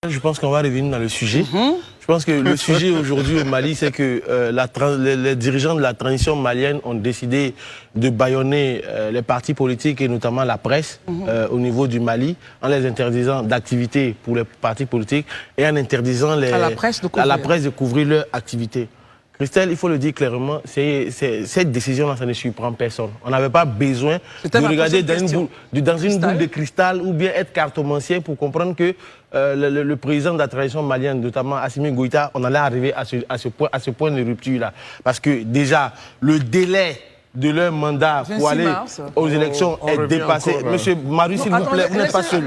Je pense qu'on va revenir dans le sujet. Je pense que le sujet aujourd'hui au Mali, c'est que les dirigeants de la transition malienne ont décidé de bâillonner les partis politiques et notamment la presse au niveau du Mali, en les interdisant d'activités pour les partis politiques et en interdisant à la presse de couvrir leur activité. Christelle, il faut le dire clairement, cette décision-là, ça ne surprend personne. On n'avait pas besoin de regarder dans une boule de cristal ou bien être cartomancier pour comprendre que le président de la transition malienne, notamment Assimi Goïta, on allait arriver à ce point de rupture-là. Parce que déjà, le délai de leur mandat pour aller aux élections est dépassé. Monsieur Marius, s'il vous plaît, vous n'êtes pas seul.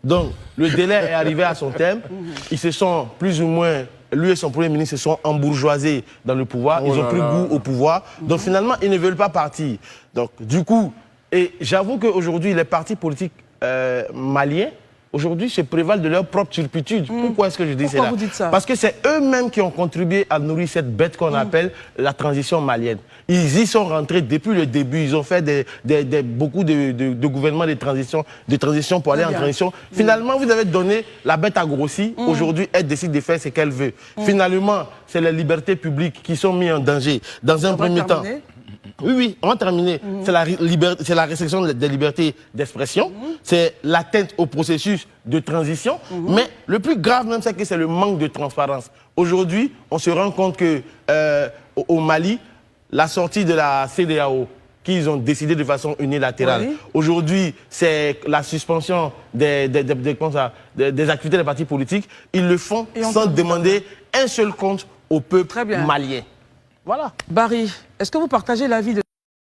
Donc, le délai est arrivé à son terme. Ils se sont plus ou moins, lui et son premier ministre se sont embourgeoisés dans le pouvoir. Ils ont pris goût au pouvoir. Donc, finalement, ils ne veulent pas partir. Donc, du coup, et j'avoue qu'aujourd'hui, les partis politiques maliens, aujourd'hui, se prévalent de leur propre turpitude. Pourquoi est-ce que je dis cela? Vous dites ça? Parce que c'est eux-mêmes qui ont contribué à nourrir cette bête qu'on appelle la transition malienne. Ils y sont rentrés depuis le début. Ils ont fait beaucoup de gouvernements de transition pour aller en transition. Finalement, vous avez donné, la bête a grossi. Aujourd'hui, elle décide de faire ce qu'elle veut. Finalement, c'est les libertés publiques qui sont mises en danger. Dans un premier temps. Oui, on va terminer. C'est la restriction des libertés d'expression, c'est l'atteinte au processus de transition, mais le plus grave même, c'est que c'est le manque de transparence. Aujourd'hui, on se rend compte que au Mali, la sortie de la CEDEAO, qu'ils ont décidé de façon unilatérale. Aujourd'hui, c'est la suspension des activités des partis politiques. Ils le font sans demander un seul compte au peuple malien. Voilà. Barry, est-ce que vous partagez l'avis de